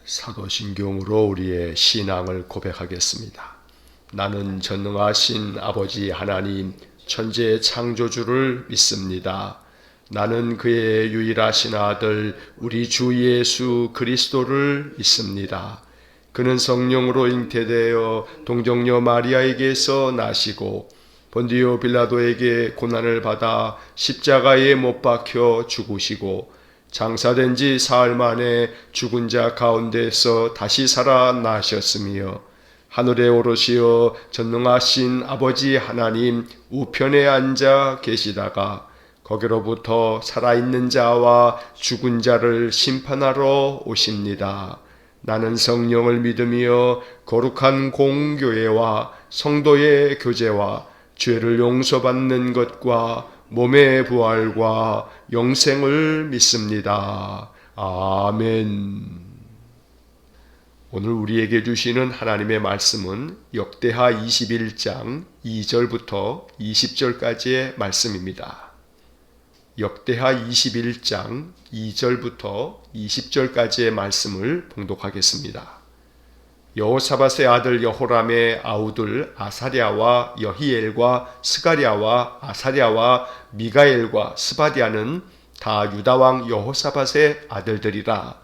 사도신경으로 우리의 신앙을 고백하겠습니다. 나는 전능하신 아버지 하나님 천지의 창조주를 믿습니다. 나는 그의 유일하신 아들 우리 주 예수 그리스도를 믿습니다. 그는 성령으로 잉태되어 동정녀 마리아에게서 나시고 본디오 빌라도에게 고난을 받아 십자가에 못 박혀 죽으시고 장사된 지 사흘 만에 죽은 자 가운데서 다시 살아나셨으며 하늘에 오르시어 전능하신 아버지 하나님 우편에 앉아 계시다가 거기로부터 살아있는 자와 죽은 자를 심판하러 오십니다. 나는 성령을 믿으며 거룩한 공교회와 성도의 교제와 죄를 용서받는 것과 몸의 부활과 영생을 믿습니다. 아멘. 오늘 우리에게 주시는 하나님의 말씀은 역대하 21장 2절부터 20절까지의 말씀입니다. 역대하 21장 2절부터 20절까지의 말씀을 봉독하겠습니다. 여호사밧의 아들 여호람의 아우들 아사랴와 여히엘과 스가랴와 아사랴와 미가엘과 스바디아는 다 유다왕 여호사밧의 아들들이라.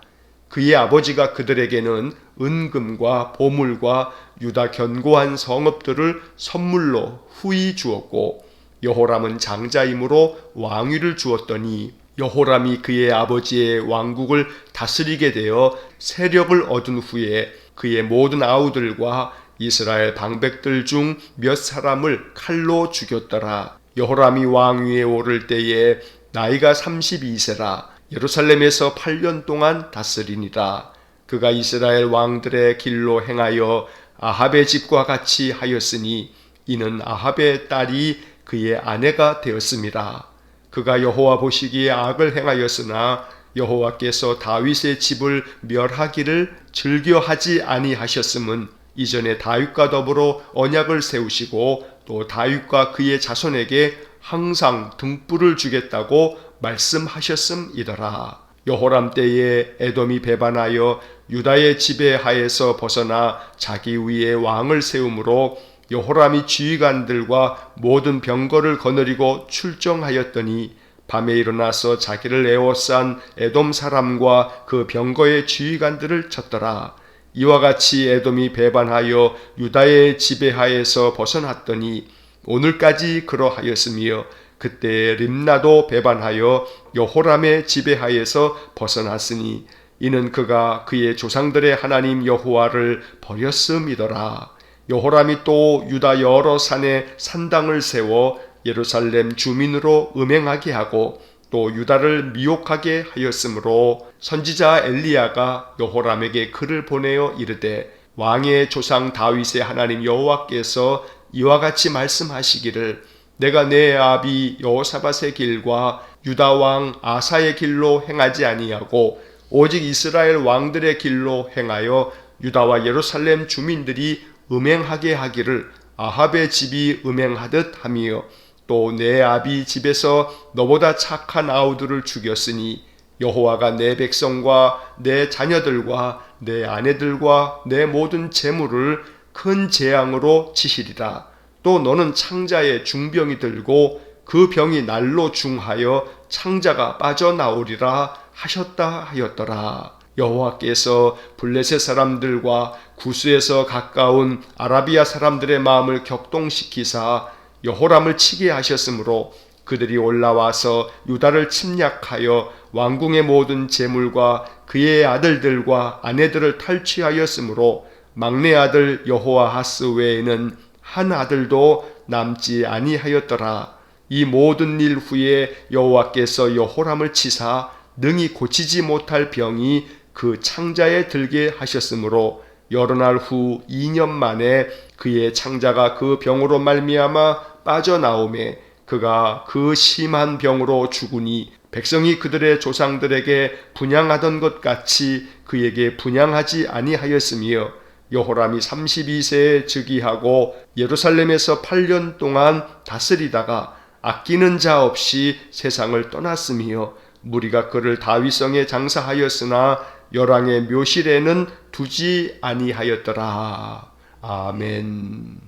그의 아버지가 그들에게는 은금과 보물과 유다 견고한 성읍들을 선물로 후히 주었고 여호람은 장자이므로 왕위를 주었더니 여호람이 그의 아버지의 왕국을 다스리게 되어 세력을 얻은 후에 그의 모든 아우들과 이스라엘 방백들 중 몇 사람을 칼로 죽였더라. 여호람이 왕위에 오를 때에 나이가 32세라. 예루살렘에서 8년 동안 다스리니라. 그가 이스라엘 왕들의 길로 행하여 아합의 집과 같이 하였으니 이는 아합의 딸이 그의 아내가 되었음이라. 그가 여호와 보시기에 악을 행하였으나 여호와께서 다윗의 집을 멸하기를 즐겨하지 아니하셨음은 이전에 다윗과 더불어 언약을 세우시고 또 다윗과 그의 자손에게 항상 등불을 주겠다고 말씀하셨음이더라. 여호람 때에 에돔이 배반하여 유다의 지배하에서 벗어나 자기 위에 왕을 세우므로 여호람이 지휘관들과 모든 병거를 거느리고 출정하였더니 밤에 일어나서 자기를 에워싼 에돔 사람과 그 병거의 지휘관들을 쳤더라. 이와 같이 에돔이 배반하여 유다의 지배하에서 벗어났더니 오늘까지 그러하였으며 그때 림나도 배반하여 여호람의 지배하에서 벗어났으니 이는 그가 그의 조상들의 하나님 여호와를 버렸음이더라. 여호람이 또 유다 여러 산에 산당을 세워 예루살렘 주민으로 음행하게 하고 또 유다를 미혹하게 하였으므로 선지자 엘리야가 여호람에게 글을 보내어 이르되 왕의 조상 다윗의 하나님 여호와께서 이와 같이 말씀하시기를 내가 내 아비 여호사밧의 길과 유다 왕 아사의 길로 행하지 아니하고 오직 이스라엘 왕들의 길로 행하여 유다와 예루살렘 주민들이 음행하게 하기를 아합의 집이 음행하듯 하며 또 내 아비 집에서 너보다 착한 아우들을 죽였으니 여호와가 내 백성과 내 자녀들과 내 아내들과 내 모든 재물을 큰 재앙으로 치시리라. 또 너는 창자에 중병이 들고 그 병이 날로 중하여 창자가 빠져나오리라 하셨다 하였더라. 여호와께서 블레셋 사람들과 구스에서 가까운 아라비아 사람들의 마음을 격동시키사 여호람을 치게 하셨으므로 그들이 올라와서 유다를 침략하여 왕궁의 모든 재물과 그의 아들들과 아내들을 탈취하였으므로 막내 아들 여호아하스 외에는 한 아들도 남지 아니하였더라. 이 모든 일 후에 여호와께서 여호람을 치사 능히 고치지 못할 병이 그 창자에 들게 하셨으므로 여러 날 후 2년 만에 그의 창자가 그 병으로 말미암아 빠져나오매 그가 그 심한 병으로 죽으니 백성이 그들의 조상들에게 분향하던 것 같이 그에게 분향하지 아니하였으며 여호람이 32세에 즉위하고 예루살렘에서 8년 동안 다스리다가 아끼는 자 없이 세상을 떠났으며 무리가 그를 다윗성에 장사하였으나 열왕의 묘실에는 두지 아니하였더라. 아멘.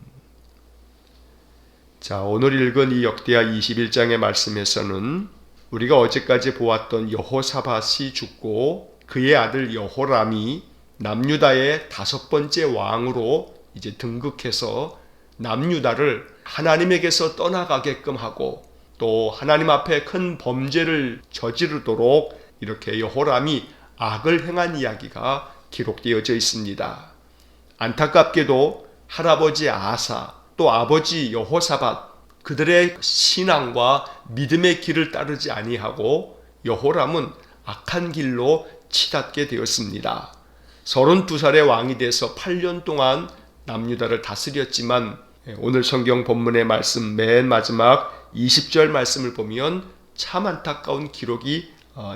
자, 오늘 읽은 이 역대하 21장의 말씀에서는 우리가 어제까지 보았던 여호사밧이 죽고 그의 아들 여호람이 남유다의 5번째 왕으로 이제 등극해서 남유다를 하나님에게서 떠나가게끔 하고 또 하나님 앞에 큰 범죄를 저지르도록 이렇게 여호람이 악을 행한 이야기가 기록되어져 있습니다. 안타깝게도 할아버지 아사 또 아버지 여호사밧 그들의 신앙과 믿음의 길을 따르지 아니하고 여호람은 악한 길로 치닫게 되었습니다. 32살의 왕이 돼서 8년 동안 남유다를 다스렸지만 오늘 성경 본문의 말씀 맨 마지막 20절 말씀을 보면 참 안타까운 기록이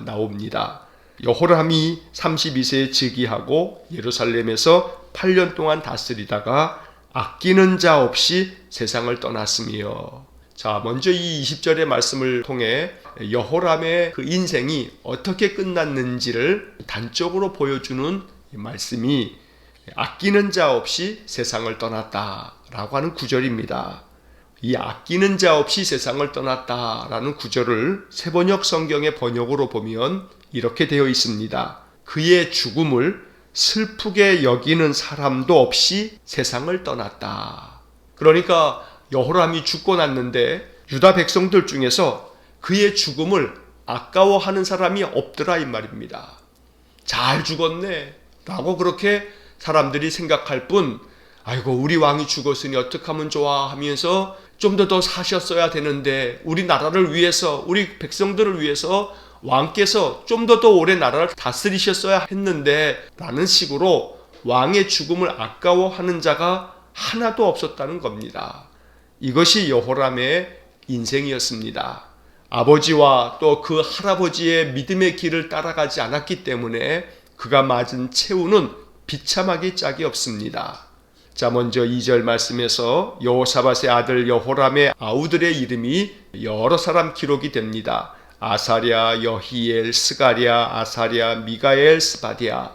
나옵니다. 여호람이 32세에 즉위하고 예루살렘에서 8년 동안 다스리다가 아끼는 자 없이 세상을 떠났으며, 자, 먼저 이 20절의 말씀을 통해 여호람의 그 인생이 어떻게 끝났는지를 단적으로 보여주는 말씀이 아끼는 자 없이 세상을 떠났다라고 하는 구절입니다. 이 아끼는 자 없이 세상을 떠났다라는 구절을 세번역 성경의 번역으로 보면 이렇게 되어 있습니다. 그의 죽음을 슬프게 여기는 사람도 없이 세상을 떠났다. 그러니까 여호람이 죽고 났는데 유다 백성들 중에서 그의 죽음을 아까워하는 사람이 없더라 이 말입니다. 잘 죽었네 라고 그렇게 사람들이 생각할 뿐, 아이고 우리 왕이 죽었으니 어떡하면 좋아 하면서 좀 더 사셨어야 되는데, 우리 나라를 위해서 우리 백성들을 위해서 왕께서 좀 더 오래 나라를 다스리셨어야 했는데 라는 식으로 왕의 죽음을 아까워하는 자가 하나도 없었다는 겁니다. 이것이 여호람의 인생이었습니다. 아버지와 또 그 할아버지의 믿음의 길을 따라가지 않았기 때문에 그가 맞은 최후는 비참하기 짝이 없습니다. 자, 먼저 2절 말씀에서 여호사밧의 아들 여호람의 아우들의 이름이 여러 사람 기록이 됩니다. 아사랴, 여히엘, 스가랴, 아사랴, 미가엘, 스바디아.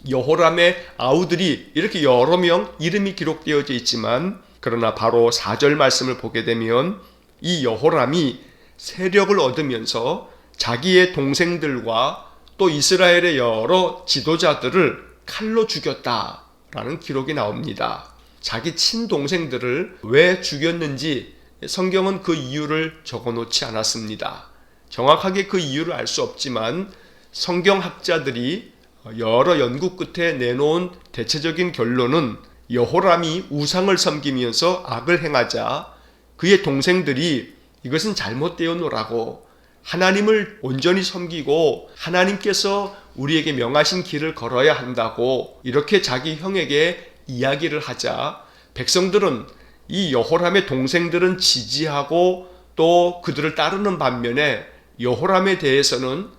여호람의 아우들이 이렇게 여러 명 이름이 기록되어져 있지만, 그러나 바로 4절 말씀을 보게 되면 이 여호람이 세력을 얻으면서 자기의 동생들과 또 이스라엘의 여러 지도자들을 칼로 죽였다라는 기록이 나옵니다. 자기 친동생들을 왜 죽였는지 성경은 그 이유를 적어놓지 않았습니다. 정확하게 그 이유를 알 수 없지만 성경학자들이 여러 연구 끝에 내놓은 대체적인 결론은 여호람이 우상을 섬기면서 악을 행하자 그의 동생들이 이것은 잘못되었노라고, 하나님을 온전히 섬기고 하나님께서 우리에게 명하신 길을 걸어야 한다고 이렇게 자기 형에게 이야기를 하자 백성들은, 이 여호람의 동생들은 지지하고 또 그들을 따르는 반면에 여호람에 대해서는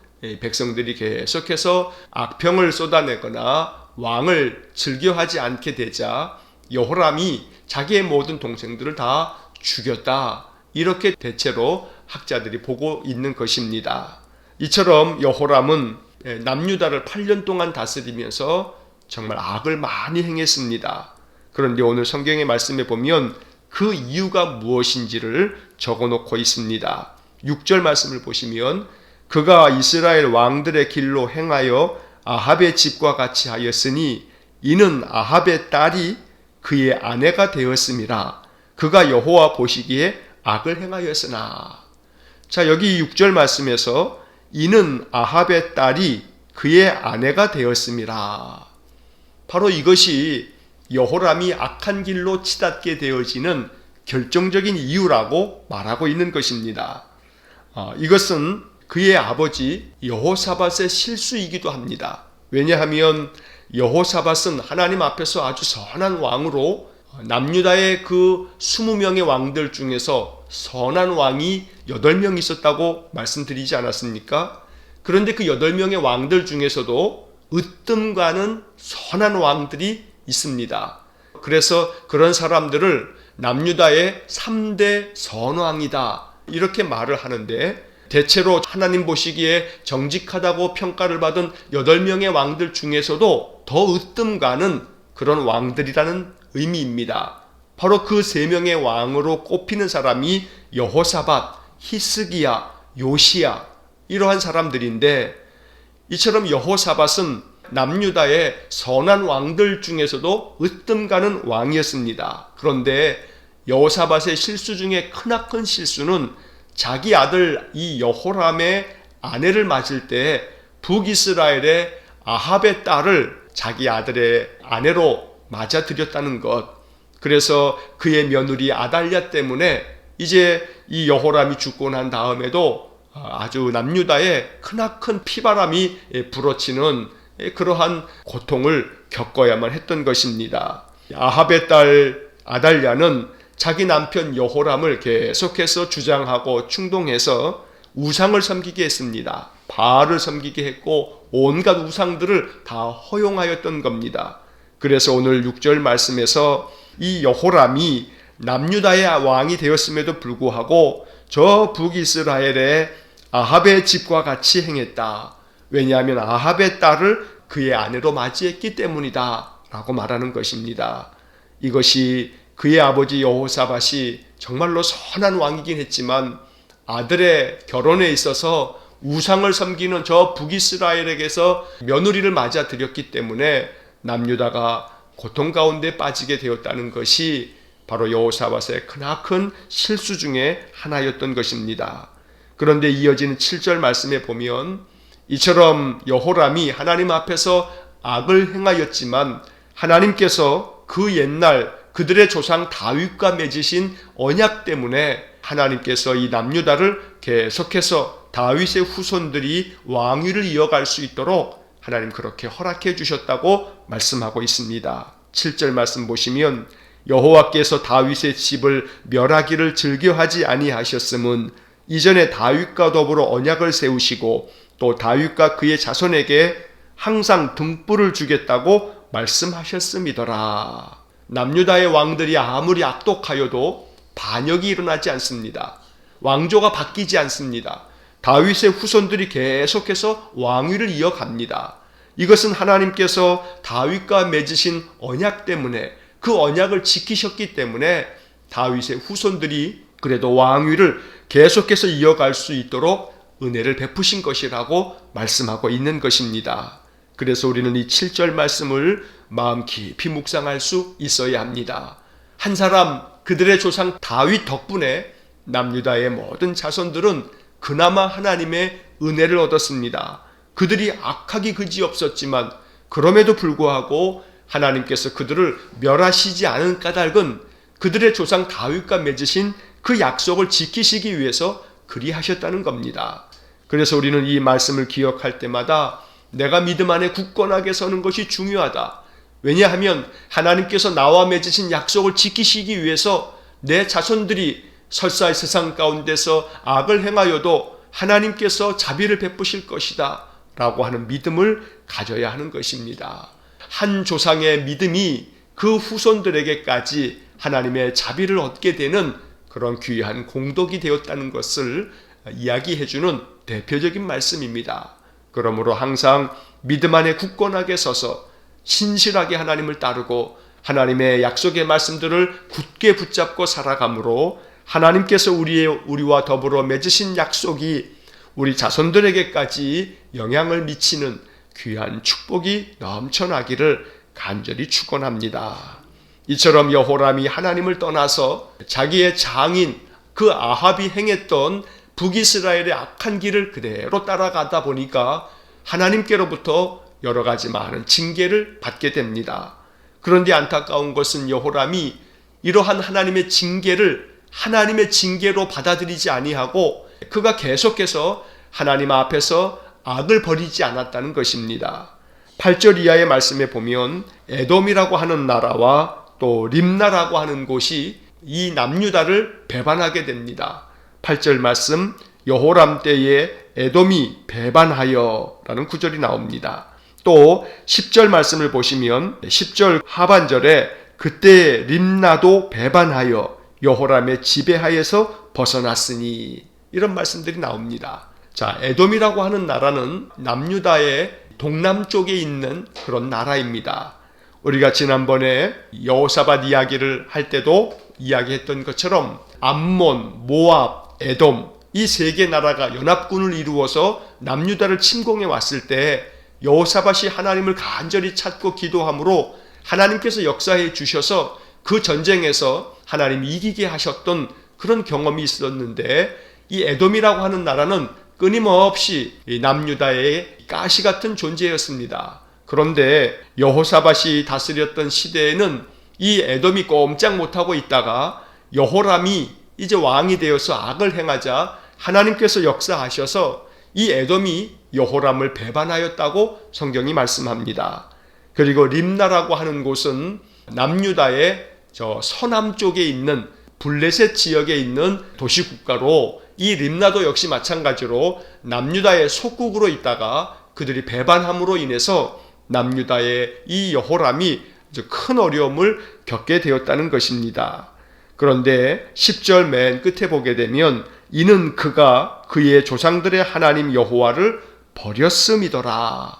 백성들이 계속해서 악평을 쏟아내거나 왕을 즐겨하지 않게 되자 여호람이 자기의 모든 동생들을 다 죽였다, 이렇게 대체로 학자들이 보고 있는 것입니다. 이처럼 여호람은 남유다를 8년 동안 다스리면서 정말 악을 많이 행했습니다. 그런데 오늘 성경의 말씀에 보면 그 이유가 무엇인지를 적어놓고 있습니다. 6절 말씀을 보시면 그가 이스라엘 왕들의 길로 행하여 아합의 집과 같이 하였으니 이는 아합의 딸이 그의 아내가 되었음이라. 그가 여호와 보시기에 악을 행하였으나. 자, 여기 6절 말씀에서 이는 아합의 딸이 그의 아내가 되었음이라. 바로 이것이 여호람이 악한 길로 치닫게 되어지는 결정적인 이유라고 말하고 있는 것입니다. 이것은 그의 아버지 여호사밧의 실수이기도 합니다. 왜냐하면 여호사밧은 하나님 앞에서 아주 선한 왕으로 남유다의 그 20명의 왕들 중에서 선한 왕이 8명 있었다고 말씀드리지 않았습니까? 그런데 그 8명의 왕들 중에서도 으뜸가는 선한 왕들이 있습니다. 그래서 그런 사람들을 남유다의 3대 선왕이다 이렇게 말을 하는데, 대체로 하나님 보시기에 정직하다고 평가를 받은 8명의 왕들 중에서도 더 으뜸 가는 그런 왕들이라는 의미입니다. 바로 그 3명의 왕으로 꼽히는 사람이 여호사밧, 히스기야, 요시야 이러한 사람들인데, 이처럼 여호사밧은 남유다의 선한 왕들 중에서도 으뜸 가는 왕이었습니다. 그런데 여호사밧의 실수 중에 크나큰 실수는 자기 아들 이 여호람의 아내를 맞을 때 북이스라엘의 아합의 딸을 자기 아들의 아내로 맞아들였다는 것. 그래서 그의 며느리 아달랴 때문에 이제 이 여호람이 죽고 난 다음에도 아주 남유다에 크나큰 피바람이 불어치는 그러한 고통을 겪어야만 했던 것입니다. 아합의 딸 아달랴는 자기 남편 여호람을 계속해서 주장하고 충동해서 우상을 섬기게 했습니다. 바알을 섬기게 했고 온갖 우상들을 다 허용하였던 겁니다. 그래서 오늘 6절 말씀에서 이 여호람이 남유다의 왕이 되었음에도 불구하고 저 북이스라엘의 아합의 집과 같이 행했다. 왜냐하면 아합의 딸을 그의 아내로 맞이했기 때문이다 라고 말하는 것입니다. 이것이 그의 아버지 여호사밧이 정말로 선한 왕이긴 했지만 아들의 결혼에 있어서 우상을 섬기는 저 북이스라엘에게서 며느리를 맞아들였기 때문에 남유다가 고통 가운데 빠지게 되었다는 것이 바로 여호사밧의 크나큰 실수 중에 하나였던 것입니다. 그런데 이어지는 7절 말씀에 보면 이처럼 여호람이 하나님 앞에서 악을 행하였지만 하나님께서 그 옛날 그들의 조상 다윗과 맺으신 언약 때문에 하나님께서 이 남유다를 계속해서 다윗의 후손들이 왕위를 이어갈 수 있도록 하나님 그렇게 허락해 주셨다고 말씀하고 있습니다. 7절 말씀 보시면 여호와께서 다윗의 집을 멸하기를 즐겨하지 아니하셨음은 이전에 다윗과 더불어 언약을 세우시고 또 다윗과 그의 자손에게 항상 등불을 주겠다고 말씀하셨음이더라. 남유다의 왕들이 아무리 악독하여도 반역이 일어나지 않습니다. 왕조가 바뀌지 않습니다. 다윗의 후손들이 계속해서 왕위를 이어갑니다. 이것은 하나님께서 다윗과 맺으신 언약 때문에, 그 언약을 지키셨기 때문에 다윗의 후손들이 그래도 왕위를 계속해서 이어갈 수 있도록 은혜를 베푸신 것이라고 말씀하고 있는 것입니다. 그래서 우리는 이 7절 말씀을 마음 깊이 묵상할 수 있어야 합니다. 한 사람, 그들의 조상 다윗 덕분에 남유다의 모든 자손들은 그나마 하나님의 은혜를 얻었습니다. 그들이 악하기 그지없었지만 그럼에도 불구하고 하나님께서 그들을 멸하시지 않은 까닭은 그들의 조상 다윗과 맺으신 그 약속을 지키시기 위해서 그리하셨다는 겁니다. 그래서 우리는 이 말씀을 기억할 때마다 내가 믿음 안에 굳건하게 서는 것이 중요하다. 왜냐하면 하나님께서 나와 맺으신 약속을 지키시기 위해서 내 자손들이 설사 세상 가운데서 악을 행하여도 하나님께서 자비를 베푸실 것이다 라고 하는 믿음을 가져야 하는 것입니다. 한 조상의 믿음이 그 후손들에게까지 하나님의 자비를 얻게 되는 그런 귀한 공덕이 되었다는 것을 이야기해주는 대표적인 말씀입니다. 그러므로 항상 믿음 안에 굳건하게 서서 신실하게 하나님을 따르고 하나님의 약속의 말씀들을 굳게 붙잡고 살아가므로 하나님께서 우리와 더불어 맺으신 약속이 우리 자손들에게까지 영향을 미치는 귀한 축복이 넘쳐나기를 간절히 축원합니다. 이처럼 여호람이 하나님을 떠나서 자기의 장인 그 아합이 행했던 북이스라엘의 악한 길을 그대로 따라가다 보니까 하나님께로부터 여러 가지 많은 징계를 받게 됩니다. 그런데 안타까운 것은 여호람이 이러한 하나님의 징계로 받아들이지 아니하고 그가 계속해서 하나님 앞에서 악을 버리지 않았다는 것입니다. 8절 이하의 말씀에 보면 에돔이라고 하는 나라와 또 림나라고 하는 곳이 이 남유다를 배반하게 됩니다. 8절 말씀, 여호람 때에 에돔이 배반하여 라는 구절이 나옵니다. 또 10절 말씀을 보시면 10절 하반절에 그때 림나도 배반하여 여호람의 지배하에서 벗어났으니, 이런 말씀들이 나옵니다. 자, 에돔이라고 하는 나라는 남유다의 동남쪽에 있는 그런 나라입니다. 우리가 지난번에 여호사밧 이야기를 할 때도 이야기했던 것처럼 암몬, 모압, 에돔 이 세 개 나라가 연합군을 이루어서 남유다를 침공해 왔을 때 여호사밧이 하나님을 간절히 찾고 기도함으로 하나님께서 역사해 주셔서 그 전쟁에서 하나님이 이기게 하셨던 그런 경험이 있었는데, 이 에돔이라고 하는 나라는 끊임없이 남유다의 가시 같은 존재였습니다. 그런데 여호사밧이 다스렸던 시대에는 이 에돔이 꼼짝 못하고 있다가 여호람이 이제 왕이 되어서 악을 행하자 하나님께서 역사하셔서 이 에돔이 여호람을 배반하였다고 성경이 말씀합니다. 그리고 림나라고 하는 곳은 남유다의 저 서남쪽에 있는 블레셋 지역에 있는 도시국가로, 이 림나도 역시 마찬가지로 남유다의 속국으로 있다가 그들이 배반함으로 인해서 남유다의 이 여호람이 아주 큰 어려움을 겪게 되었다는 것입니다. 그런데 10절 맨 끝에 보게 되면 이는 그가 그의 조상들의 하나님 여호와를 버렸음이더라.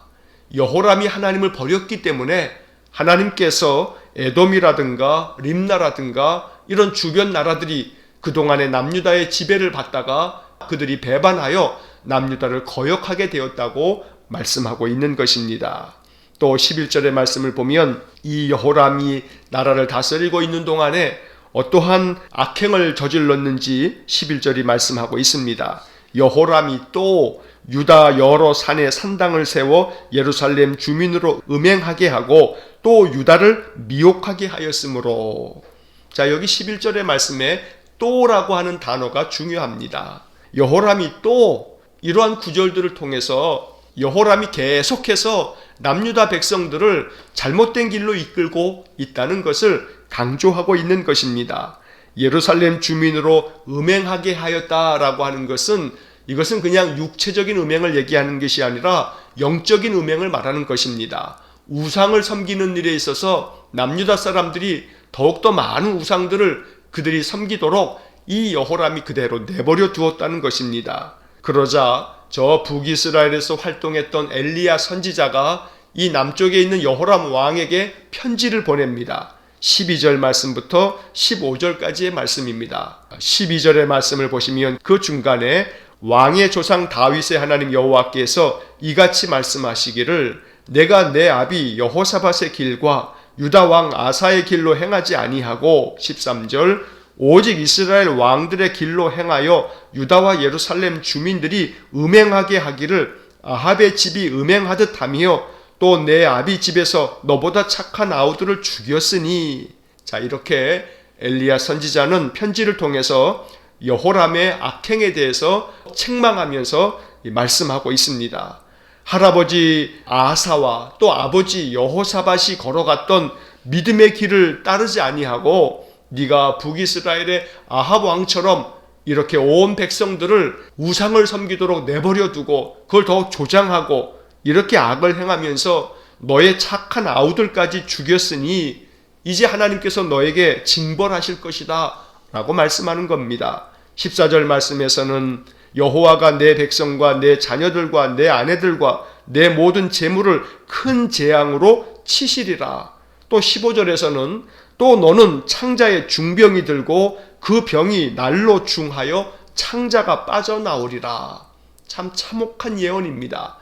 여호람이 하나님을 버렸기 때문에 하나님께서 에돔이라든가 림나라든가 이런 주변 나라들이 그동안의 남유다의 지배를 받다가 그들이 배반하여 남유다를 거역하게 되었다고 말씀하고 있는 것입니다. 또 11절의 말씀을 보면 이 여호람이 나라를 다스리고 있는 동안에 어떠한 악행을 저질렀는지 11절이 말씀하고 있습니다. 여호람이 또 유다 여러 산에 산당을 세워 예루살렘 주민으로 음행하게 하고 또 유다를 미혹하게 하였으므로. 자, 여기 11절의 말씀에 또라고 하는 단어가 중요합니다. 여호람이 또, 이러한 구절들을 통해서 여호람이 계속해서 남유다 백성들을 잘못된 길로 이끌고 있다는 것을 강조하고 있는 것입니다. 예루살렘 주민으로 음행하게 하였다라고 하는 것은, 이것은 그냥 육체적인 음행을 얘기하는 것이 아니라 영적인 음행을 말하는 것입니다. 우상을 섬기는 일에 있어서 남유다 사람들이 더욱더 많은 우상들을 그들이 섬기도록 이 여호람이 그대로 내버려 두었다는 것입니다. 그러자 저 북이스라엘에서 활동했던 엘리야 선지자가 이 남쪽에 있는 여호람 왕에게 편지를 보냅니다. 12절 말씀부터 15절까지의 말씀입니다. 12절의 말씀을 보시면 그 중간에 왕의 조상 다윗의 하나님 여호와께서 이같이 말씀하시기를 내가 내 아비 여호사밧의 길과 유다 왕 아사의 길로 행하지 아니하고 13절 오직 이스라엘 왕들의 길로 행하여 유다와 예루살렘 주민들이 음행하게 하기를 아합의 집이 음행하듯 하며 또 내 아비 집에서 너보다 착한 아우들을 죽였으니. 자, 이렇게 엘리야 선지자는 편지를 통해서 여호람의 악행에 대해서 책망하면서 말씀하고 있습니다. 할아버지 아하사와 또 아버지 여호사밧이 걸어갔던 믿음의 길을 따르지 아니하고 네가 북이스라엘의 아합 왕처럼 이렇게 온 백성들을 우상을 섬기도록 내버려 두고 그걸 더 조장하고 이렇게 악을 행하면서 너의 착한 아우들까지 죽였으니 이제 하나님께서 너에게 징벌하실 것이다 라고 말씀하는 겁니다. 14절 말씀에서는 여호와가 내 백성과 내 자녀들과 내 아내들과 내 모든 재물을 큰 재앙으로 치시리라. 또 15절에서는 또 너는 창자의 중병이 들고 그 병이 날로 중하여 창자가 빠져나오리라. 참 참혹한 예언입니다.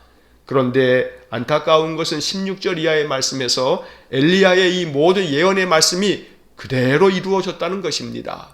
그런데 안타까운 것은 16절 이하의 말씀에서 엘리야의 이 모든 예언의 말씀이 그대로 이루어졌다는 것입니다.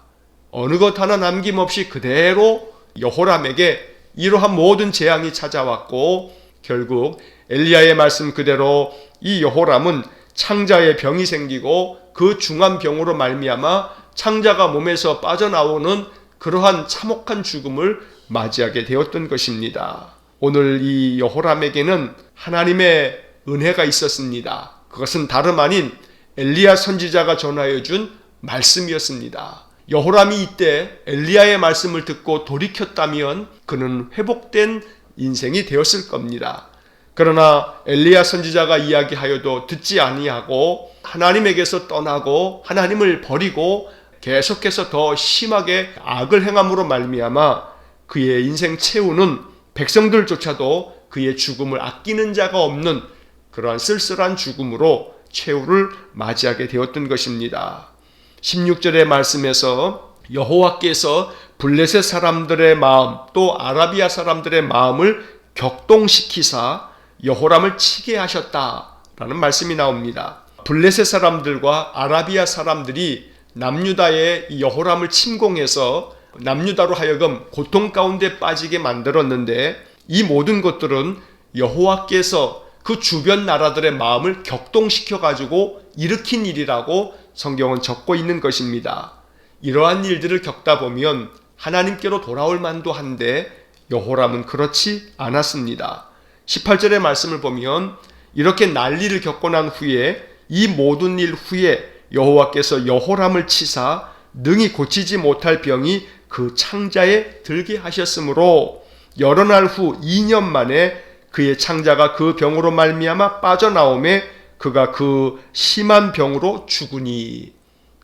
어느 것 하나 남김없이 그대로 여호람에게 이러한 모든 재앙이 찾아왔고 결국 엘리야의 말씀 그대로 이 여호람은 창자의 병이 생기고 그 중한 병으로 말미암아 창자가 몸에서 빠져나오는 그러한 참혹한 죽음을 맞이하게 되었던 것입니다. 오늘 이 여호람에게는 하나님의 은혜가 있었습니다. 그것은 다름 아닌 엘리야 선지자가 전하여 준 말씀이었습니다. 여호람이 이때 엘리야의 말씀을 듣고 돌이켰다면 그는 회복된 인생이 되었을 겁니다. 그러나 엘리야 선지자가 이야기하여도 듣지 아니하고 하나님에게서 떠나고 하나님을 버리고 계속해서 더 심하게 악을 행함으로 말미암아 그의 인생 최후는 백성들조차도 그의 죽음을 아끼는 자가 없는 그러한 쓸쓸한 죽음으로 최후를 맞이하게 되었던 것입니다. 16절의 말씀에서 여호와께서 블레셋 사람들의 마음 또 아라비아 사람들의 마음을 격동시키사 여호람을 치게 하셨다라는 말씀이 나옵니다. 블레셋 사람들과 아라비아 사람들이 남유다의 여호람을 침공해서 남유다로 하여금 고통 가운데 빠지게 만들었는데, 이 모든 것들은 여호와께서 그 주변 나라들의 마음을 격동시켜 가지고 일으킨 일이라고 성경은 적고 있는 것입니다. 이러한 일들을 겪다 보면 하나님께로 돌아올 만도 한데 여호람은 그렇지 않았습니다. 18절의 말씀을 보면 이렇게 난리를 겪고 난 후에, 이 모든 일 후에 여호와께서 여호람을 치사 능히 고치지 못할 병이 그 창자에 들게 하셨으므로 여러 날 후 2년 만에 그의 창자가 그 병으로 말미암아 빠져나오매 그가 그 심한 병으로 죽으니.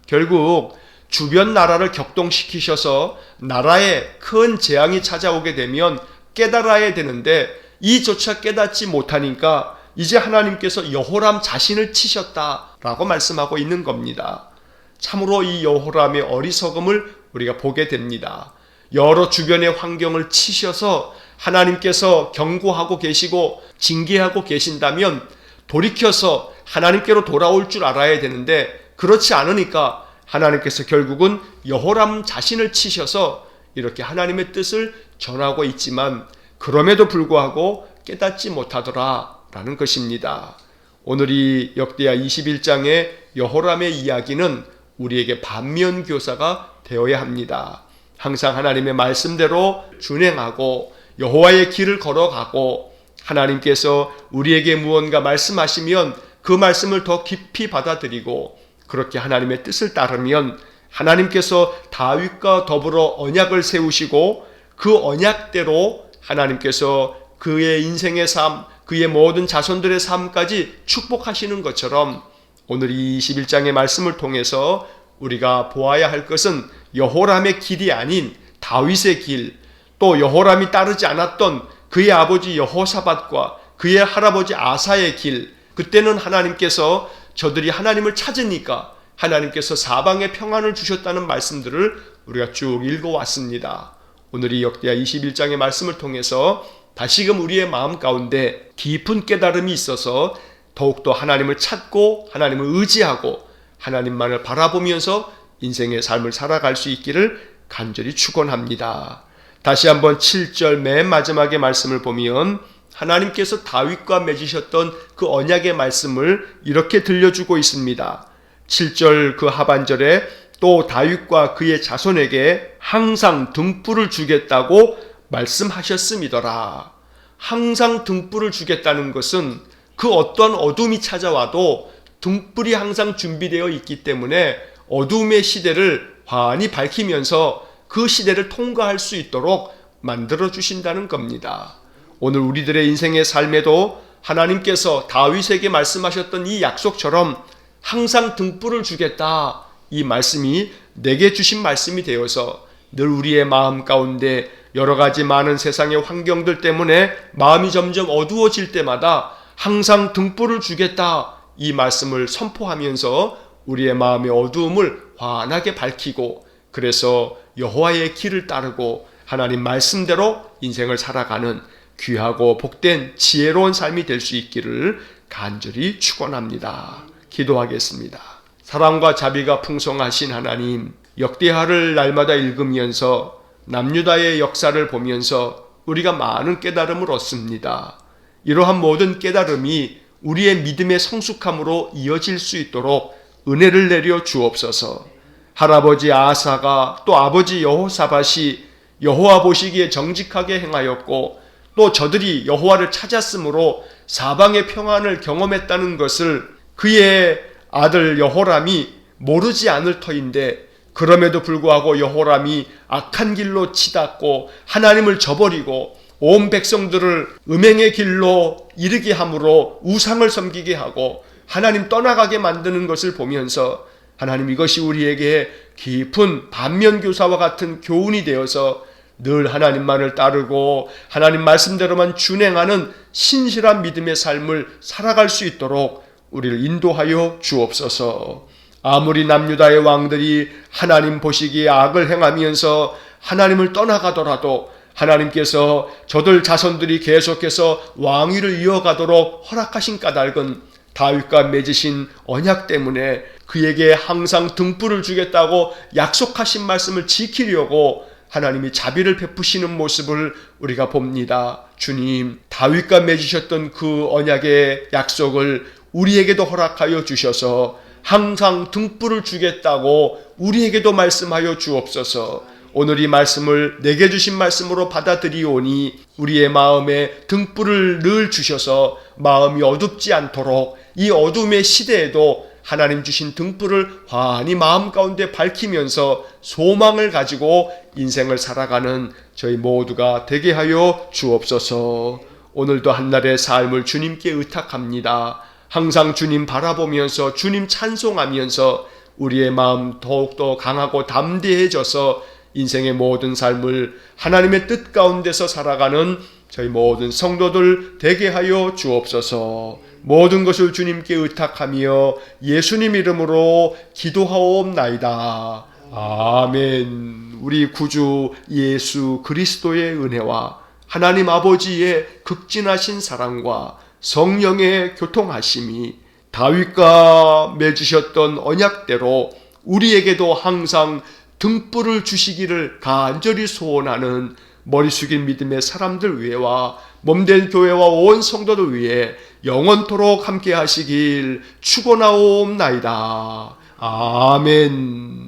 결국 주변 나라를 격동시키셔서 나라에 큰 재앙이 찾아오게 되면 깨달아야 되는데 이조차 깨닫지 못하니까 이제 하나님께서 여호람 자신을 치셨다라고 말씀하고 있는 겁니다. 참으로 이 여호람의 어리석음을 우리가 보게 됩니다. 여러 주변의 환경을 치셔서 하나님께서 경고하고 계시고 징계하고 계신다면 돌이켜서 하나님께로 돌아올 줄 알아야 되는데, 그렇지 않으니까 하나님께서 결국은 여호람 자신을 치셔서 이렇게 하나님의 뜻을 전하고 있지만 그럼에도 불구하고 깨닫지 못하더라라는 것입니다. 오늘 이 역대하 21장의 여호람의 이야기는 우리에게 반면교사가 되어야 합니다. 항상 하나님의 말씀대로 준행하고 여호와의 길을 걸어가고, 하나님께서 우리에게 무언가 말씀하시면 그 말씀을 더 깊이 받아들이고, 그렇게 하나님의 뜻을 따르면 하나님께서 다윗과 더불어 언약을 세우시고 그 언약대로 하나님께서 그의 인생의 삶, 그의 모든 자손들의 삶까지 축복하시는 것처럼 오늘 이 21장의 말씀을 통해서 우리가 보아야 할 것은 여호람의 길이 아닌 다윗의 길, 또 여호람이 따르지 않았던 그의 아버지 여호사밧과 그의 할아버지 아사의 길, 그때는 하나님께서 저들이 하나님을 찾으니까 하나님께서 사방에 평안을 주셨다는 말씀들을 우리가 쭉 읽어왔습니다. 오늘 이 역대하 21장의 말씀을 통해서 다시금 우리의 마음 가운데 깊은 깨달음이 있어서 더욱더 하나님을 찾고 하나님을 의지하고 하나님만을 바라보면서 인생의 삶을 살아갈 수 있기를 간절히 축원합니다. 다시 한번 7절 맨 마지막의 말씀을 보면 하나님께서 다윗과 맺으셨던 그 언약의 말씀을 이렇게 들려주고 있습니다. 7절 그 하반절에 또 다윗과 그의 자손에게 항상 등불을 주겠다고 말씀하셨음이더라. 항상 등불을 주겠다는 것은 그 어떠한 어둠이 찾아와도 등불이 항상 준비되어 있기 때문에 어둠의 시대를 환히 밝히면서 그 시대를 통과할 수 있도록 만들어 주신다는 겁니다. 오늘 우리들의 인생의 삶에도 하나님께서 다윗에게 말씀하셨던 이 약속처럼 항상 등불을 주겠다, 이 말씀이 내게 주신 말씀이 되어서 늘 우리의 마음 가운데 여러 가지 많은 세상의 환경들 때문에 마음이 점점 어두워질 때마다 항상 등불을 주겠다, 이 말씀을 선포하면서 우리의 마음의 어두움을 환하게 밝히고, 그래서 여호와의 길을 따르고 하나님 말씀대로 인생을 살아가는 귀하고 복된 지혜로운 삶이 될 수 있기를 간절히 축원합니다. 기도하겠습니다. 사랑과 자비가 풍성하신 하나님, 역대하를 날마다 읽으면서 남유다의 역사를 보면서 우리가 많은 깨달음을 얻습니다. 이러한 모든 깨달음이 우리의 믿음의 성숙함으로 이어질 수 있도록 은혜를 내려 주옵소서. 할아버지 아사가 또 아버지 여호사밧이 여호와 보시기에 정직하게 행하였고, 또 저들이 여호와를 찾았으므로 사방의 평안을 경험했다는 것을 그의 아들 여호람이 모르지 않을 터인데, 그럼에도 불구하고 여호람이 악한 길로 치닫고 하나님을 저버리고 온 백성들을 음행의 길로 이르게 함으로 우상을 섬기게 하고 하나님 떠나가게 만드는 것을 보면서, 하나님 이것이 우리에게 깊은 반면교사와 같은 교훈이 되어서 늘 하나님만을 따르고 하나님 말씀대로만 준행하는 신실한 믿음의 삶을 살아갈 수 있도록 우리를 인도하여 주옵소서. 아무리 남유다의 왕들이 하나님 보시기에 악을 행하면서 하나님을 떠나가더라도 하나님께서 저들 자손들이 계속해서 왕위를 이어가도록 허락하신 까닭은 다윗과 맺으신 언약 때문에 그에게 항상 등불을 주겠다고 약속하신 말씀을 지키려고 하나님이 자비를 베푸시는 모습을 우리가 봅니다. 주님, 다윗과 맺으셨던 그 언약의 약속을 우리에게도 허락하여 주셔서 항상 등불을 주겠다고 우리에게도 말씀하여 주옵소서. 오늘 이 말씀을 내게 주신 말씀으로 받아들이오니 우리의 마음에 등불을 늘 주셔서 마음이 어둡지 않도록 이 어둠의 시대에도 하나님 주신 등불을 환히 마음 가운데 밝히면서 소망을 가지고 인생을 살아가는 저희 모두가 되게 하여 주옵소서. 오늘도 한날의 삶을 주님께 의탁합니다. 항상 주님 바라보면서 주님 찬송하면서 우리의 마음 더욱더 강하고 담대해져서 인생의 모든 삶을 하나님의 뜻 가운데서 살아가는 저희 모든 성도들 되게 하여 주옵소서. 모든 것을 주님께 의탁하며 예수님 이름으로 기도하옵나이다. 아멘. 우리 구주 예수 그리스도의 은혜와 하나님 아버지의 극진하신 사랑과 성령의 교통하심이 다윗과 맺으셨던 언약대로 우리에게도 항상 등불을 주시기를 간절히 소원하는 머리 숙인 믿음의 사람들 위에와 몸된 교회와 온 성도들 위해 영원토록 함께 하시길 축원하옵나이다. 아멘.